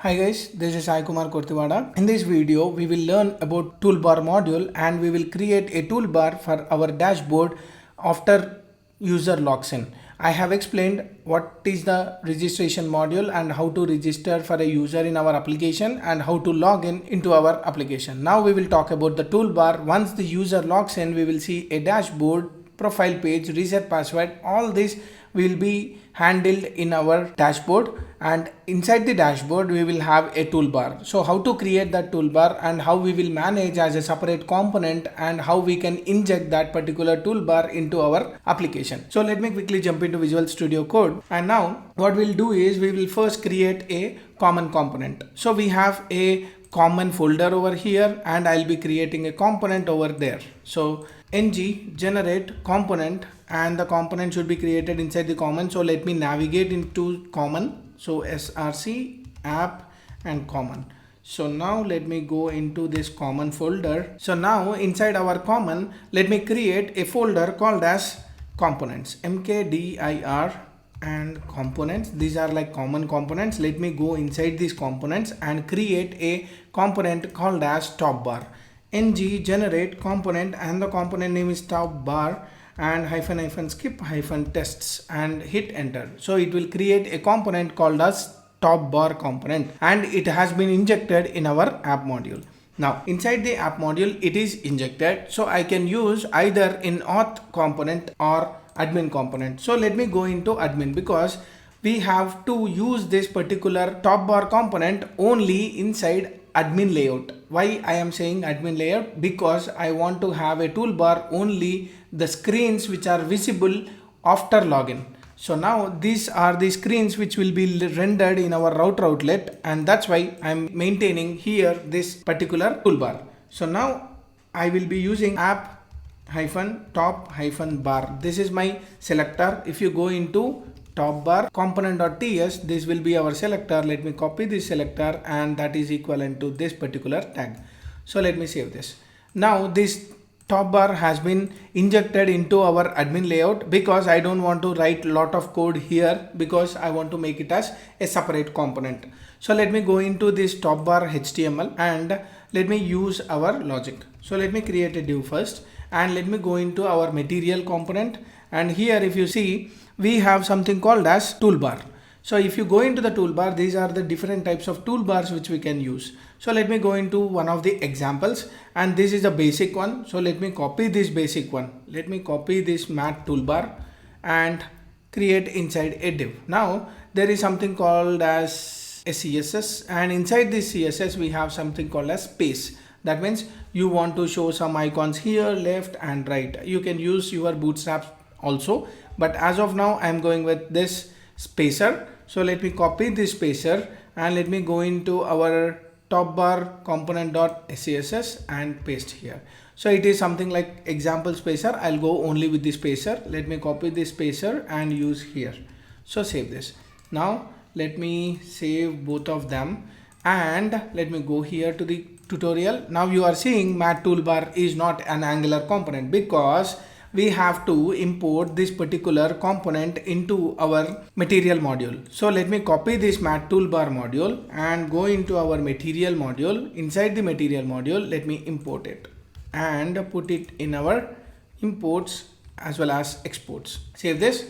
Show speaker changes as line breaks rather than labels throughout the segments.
Hi guys, this is Sai Kumar Kortiwada. In this video, we will learn about toolbar module and we will create a toolbar for our dashboard after user logs in. I have explained what is the registration module and how to register for a user in our application and how to log in into our application. Now we will talk about the toolbar. Once the user logs in, we will see a dashboard, profile page, reset password. All this will be handled in our dashboard, and inside the dashboard we will have a toolbar. So how to create that toolbar and how we will manage as a separate component and how we can inject that particular toolbar into our application. So let me quickly jump into Visual Studio Code, and now what we'll do is we will first create a common component. So we have a common folder over here and I'll be creating a component over there. So ng generate component, and the component should be created inside the common. So let me navigate into common. So src app and common. So now let me go into this common folder. So now inside our common, let me create a folder called as components, mkdir and components. These are like common components. Let me go inside these components and create a component called as top bar. ng generate component, and the component name is top bar, and hyphen skip hyphen tests and hit enter. So it will create a component called as top bar component, and it has been injected in our app module. Now inside the app module it is injected, so I can use either in auth component or admin component. So let me go into admin because we have to use this particular top bar component only inside admin layout. Why I am saying admin layout? Because I want to have a toolbar only the screens which are visible after login. So now these are the screens which will be rendered in our router outlet, and that's why I'm maintaining here this particular toolbar. So now I will be using app top bar. This is my selector. If you go into top bar component.ts, this will be our selector. Let me copy this selector, and that is equivalent to this particular tag. So let me save this. Now this top bar has been injected into our admin layout because I don't want to write a lot of code here, because I want to make it as a separate component. So let me go into this top bar HTML and let me use our logic. So let me create a div first, and let me go into our material component, and here if you see we have something called as toolbar. So if you go into the toolbar, these are the different types of toolbars which we can use. So let me go into one of the examples, and this is a basic one. So let me copy this basic one. Let me copy this mat toolbar and create inside a div. Now there is something called as a CSS, and inside this CSS we have something called as space. That means you want to show some icons here, left and right. You can use your bootstraps also, but as of now I'm going with this spacer. So let me copy this spacer and let me go into our top bar component.css and paste here. So it is something like example spacer. I'll go only with the spacer. Let me copy this spacer and use here. So save this. Now let me save both of them, and let me go here to the tutorial. Now you are seeing mat toolbar is not an Angular component because we have to import this particular component into our material module. So let me copy this mat toolbar module and go into our material module. Inside the material module, let me import it and put it in our imports as well as exports. Save this.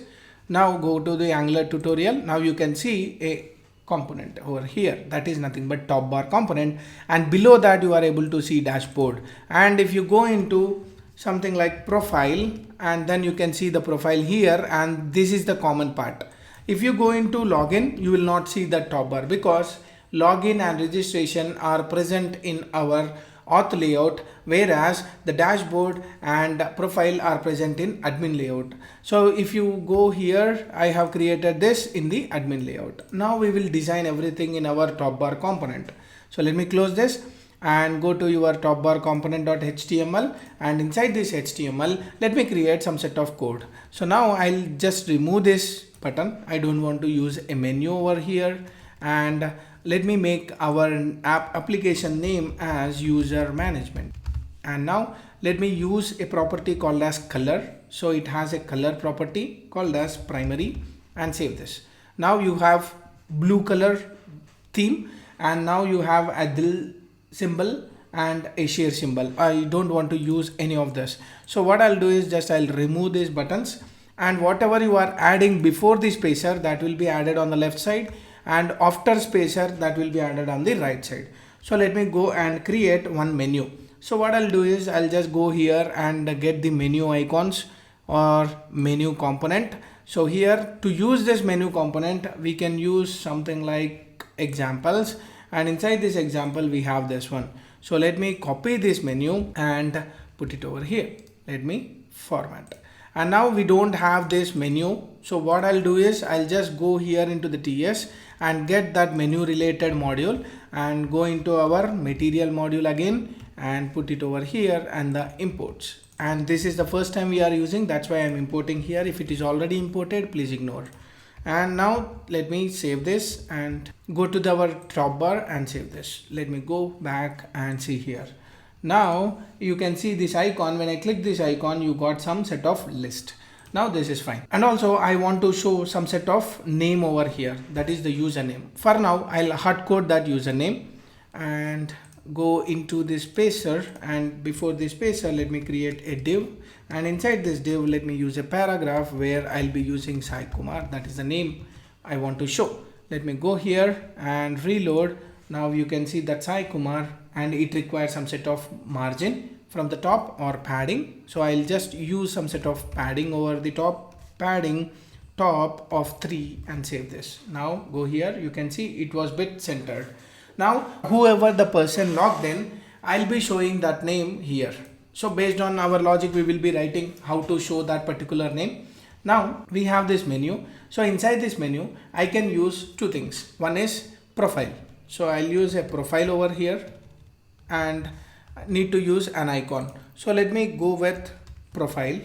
Now go to the Angular tutorial. Now you can see a component over here, that is nothing but top bar component, and below that you are able to see dashboard. And if you go into something like profile, and then you can see the profile here, and this is the common part. If you go into login, you will not see the top bar because login and registration are present in our auth layout, whereas the dashboard and profile are present in admin layout. So if you go here, I have created this in the admin layout. Now we will design everything in our top bar component. So let me close this and go to your top bar component.html, and inside this HTML let me create some set of code. So now I'll just remove this button. I don't want to use a menu over here, and let me make our app application name as user management. And now let me use a property called as color. So it has a color property called as primary, and save this. Now you have blue color theme, and now you have a dill symbol and a share symbol. I don't want to use any of this. So what I'll do is just I'll remove these buttons, and whatever you are adding before the spacer, that will be added on the left side, and after spacer, that will be added on the right side. So let me go and create one menu. So what I'll do is I'll just go here and get the menu icons or menu component. So here, to use this menu component, we can use something like examples, and inside this example we have this one. So let me copy this menu and put it over here. Let me format. And now we don't have this menu. So what I'll do is I'll just go here into the TS and get that menu related module and go into our material module again and put it over here and the imports. And this is the first time we are using, that's why I'm importing here. If it is already imported, please ignore. And now let me save this and go to our top bar and save this. Let me go back and see here. Now you can see this icon. When I click this icon, you got some set of list. Now this is fine. And also I want to show some set of name over here. That is the username. For now, I'll hard code that username and go into this spacer, and before this spacer, let me create a div, and inside this div, let me use a paragraph where I'll be using Sai Kumar. That is the name I want to show. Let me go here and reload. Now you can see that Sai Kumar, and it requires some set of margin from the top or padding. So I'll just use some set of padding over the top, padding top of 3, and save this. Now go here, you can see it was bit centered. Now whoever the person logged in, I'll be showing that name here. So based on our logic, we will be writing how to show that particular name. Now we have this menu. So inside this menu, I can use two things. One is profile. So I'll use a profile over here and need to use an icon. So let me go with profile,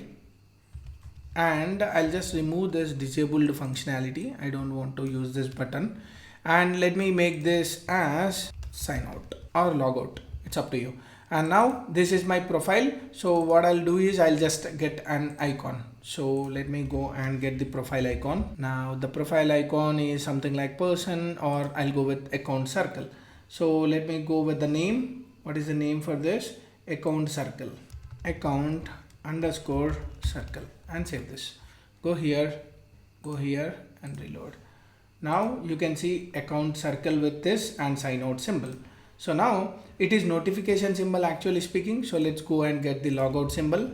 and I'll just remove this disabled functionality. I don't want to use this button. And let me make this as sign out or log out. It's up to you. And now this is my profile. So what I'll do is I'll just get an icon. So let me go and get the profile icon. Now the profile icon is something like person, or I'll go with account circle. So let me go with the name. What is the name for this? Account circle, account underscore circle, and save this. Go here and reload. Now you can see account circle with this and sign out symbol. So now it is notification symbol actually speaking. So let's go and get the logout symbol.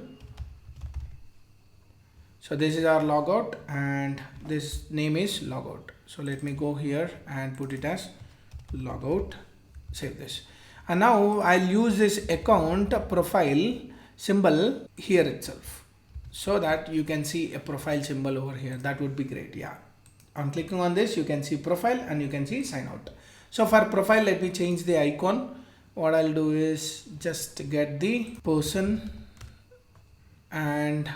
So this is our logout, and this name is logout. So let me go here and put it as logout, save this. And now I'll use this account profile symbol here itself, so that you can see a profile symbol over here. That would be great. Yeah. On clicking on this, you can see profile and you can see sign out. So for profile, let me change the icon. What I'll do is just get the person, and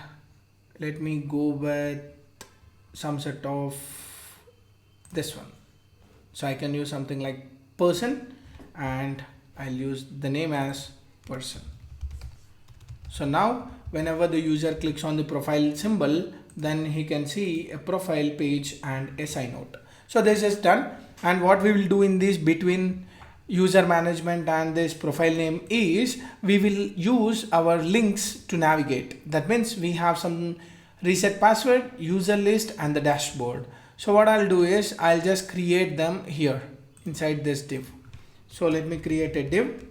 let me go with some set of this one. So I can use something like person, and I'll use the name as person. So now whenever the user clicks on the profile symbol, then he can see a profile page and a sign out. So this is done. And what we will do in this between user management and this profile name is we will use our links to navigate. That means we have some reset password, user list, and the dashboard. So what I'll do is I'll just create them here inside this div. So let me create a div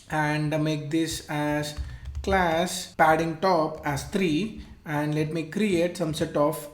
and make this as class padding top as 3, and let me create some set of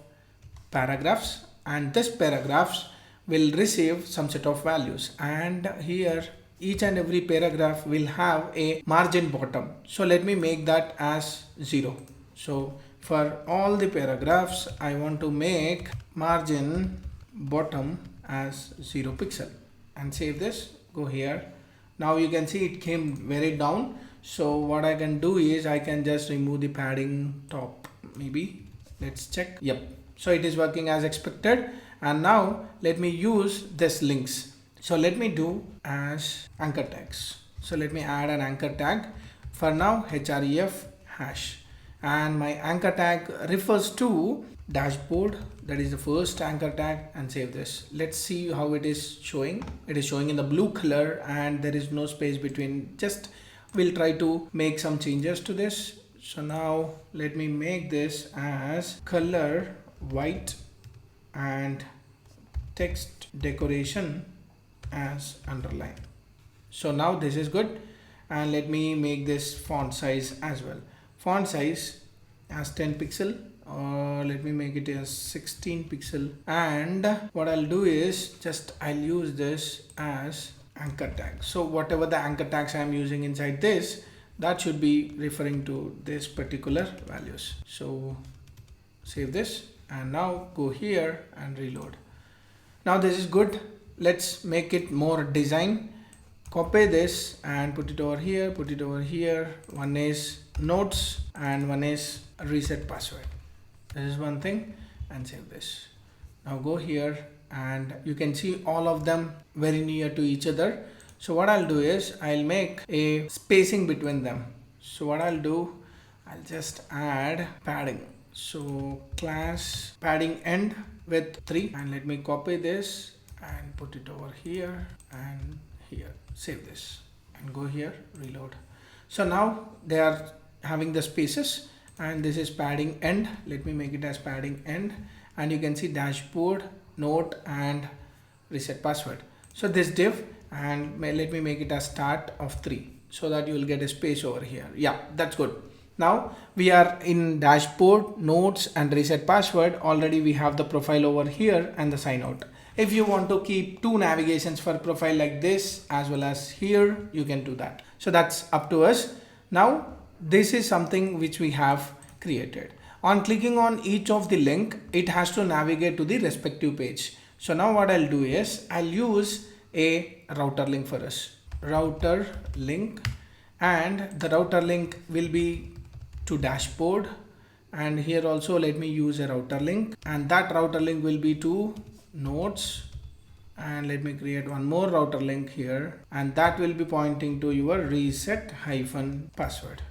paragraphs, and this paragraphs will receive some set of values, and here each and every paragraph will have a margin bottom. So let me make that as 0. So for all the paragraphs, I want to make margin bottom as 0 pixel, and save this. Go here. Now you can see it came very down. So what I can do is I can just remove the padding top. Maybe let's check. Yep. So it is working as expected. And now let me use this links. So let me do as anchor tags. So let me add an anchor tag. For now, href hash, and my anchor tag refers to dashboard, that is the first anchor tag, and save this. Let's see how it is showing. It is showing in the blue color and there is no space between. Just we'll try to make some changes to this. So now let me make this as color white and text decoration as underline. So now this is good, and let me make this font size as well. Font size as 10 pixel, or let me make it as 16 pixel. And what I'll do is I'll use this as anchor tag. So whatever the anchor tags I'm using inside this, that should be referring to this particular values. So save this and now go here and reload. Now this is good. Let's make it more design. Copy this and put it over here, put it over here. One is notes and one is reset password. This is one thing, and save this. Now go here and you can see all of them very near to each other. So what I'll do is I'll make a spacing between them. So what I'll do, I'll just add padding. So class padding end with 3, and let me copy this and put it over here and here. Save this and go here, reload. So now they are having the spaces, and this is padding end. Let me make it as padding end, and you can see dashboard, note and reset password. So this div, and let me make it as start of 3 so that you will get a space over here. Yeah, that's good. Now we are in dashboard, notes and reset password. Already we have the profile over here and the sign out. If you want to keep 2 navigations for profile like this as well as here, you can do that. So that's up to us. Now this is something which we have created. On clicking on each of the link, it has to navigate to the respective page. So now what I'll do is I'll use a router link for us. Router link, and the router link will be to dashboard, and here also let me use a router link, and that router link will be to notes, and let me create one more router link here, and that will be pointing to your reset password.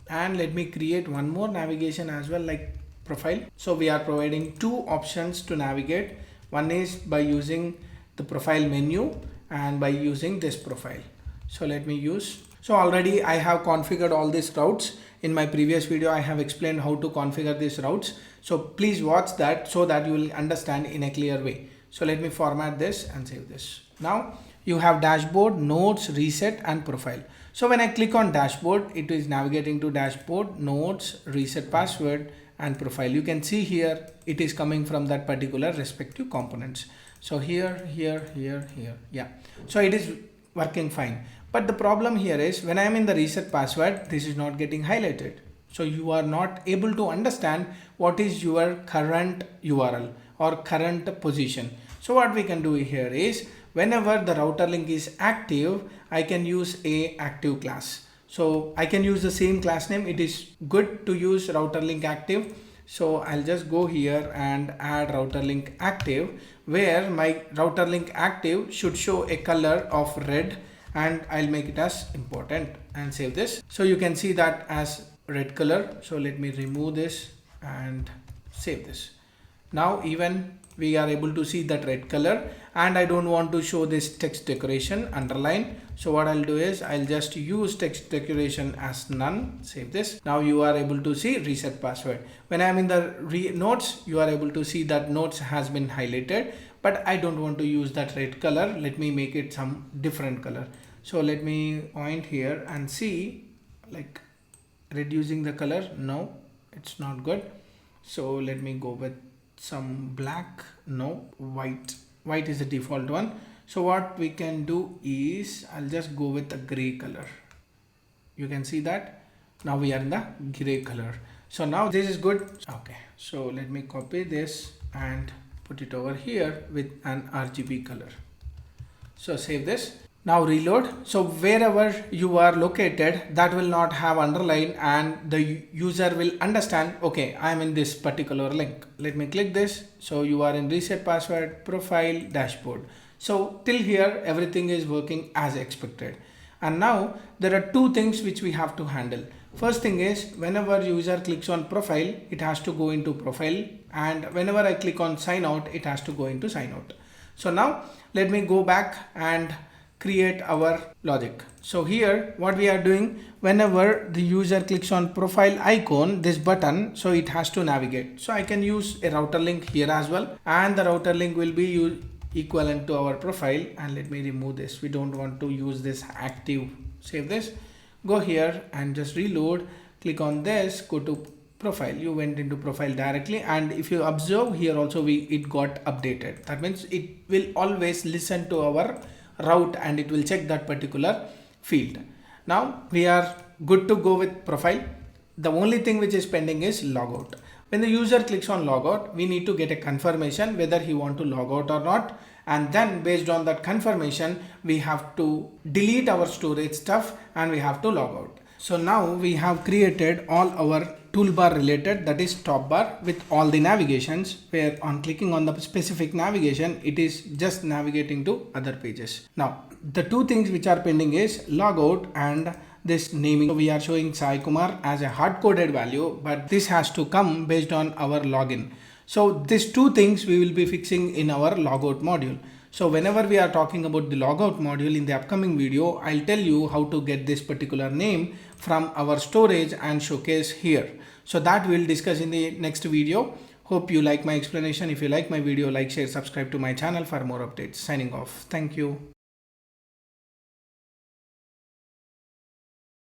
And let me create one more navigation as well, like profile. So we are providing 2 options to navigate. One is by using the profile menu and by using this profile. So let me use. So already I have configured all these routes. In my previous video, I have explained how to configure these routes. So please watch that so that you will understand in a clear way. So let me format this and save this. Now you have dashboard, notes, reset and profile. So when I click on dashboard, it is navigating to dashboard, notes, reset password and profile. You can see here it is coming from that particular respective components. So here. Yeah. So it is working fine. But the problem here is when I am in the reset password, this is not getting highlighted. So you are not able to understand what is your current URL or current position. So what we can do here is whenever the router link is active, I can use a active class. So I can use the same class name. It is good to use router link active. So I'll just go here and add router link active, where my router link active should show a color of red, and I'll make it as important and save this. So you can see that as red color. So let me remove this and save this. Now even we are able to see that red color, and I don't want to show this text decoration underline. So what I'll do is I'll just use text decoration as none. Save this. Now you are able to see reset password. When I'm in the notes, you are able to see that notes has been highlighted, but I don't want to use that red color. Let me make it some different color. So let me point here and see, like reducing the color. No, it's not good. So let me go with some black. No, white is the default one. So what we can do is I'll just go with a gray color. You can see that now we are in the gray color. So now this is good. Okay, so let me copy this and put it over here with an RGB color. So save this. Now reload. So wherever you are located, that will not have underline, and the user will understand, okay, I am in this particular link. Let me click this. So you are in reset password, profile, dashboard. So till here, everything is working as expected. And now there are 2 things which we have to handle. First thing is, whenever user clicks on profile, it has to go into profile, and whenever I click on sign out, it has to go into sign out. So now let me go back and create our logic. So here what we are doing, whenever the user clicks on profile icon, this button, so it has to navigate. So I can use a router link here as well, and the router link will be equivalent to our profile. And let me remove this, we don't want to use this active. Save this, go here and just reload, click on this, go to profile, you went into profile directly. And if you observe here also, it got updated. That means it will always listen to our route and it will check that particular field. Now we are good to go with profile. The only thing which is pending is logout. When the user clicks on logout, we need to get a confirmation whether he want to log out or not, and then based on that confirmation we have to delete our storage stuff and we have to log out. So now we have created all our toolbar related, that is top bar, with all the navigations, where on clicking on the specific navigation it is just navigating to other pages. Now the two things which are pending is logout and this naming. So we are showing Sai Kumar as a hard-coded value, but this has to come based on our login. So these two things we will be fixing in our logout module. So whenever we are talking about the logout module in the upcoming video, I'll tell you how to get this particular name from our storage and showcase here. So that we'll discuss in the next video. Hope you like my explanation. If you like my video, like, share, subscribe to my channel for more updates. Signing off. Thank you.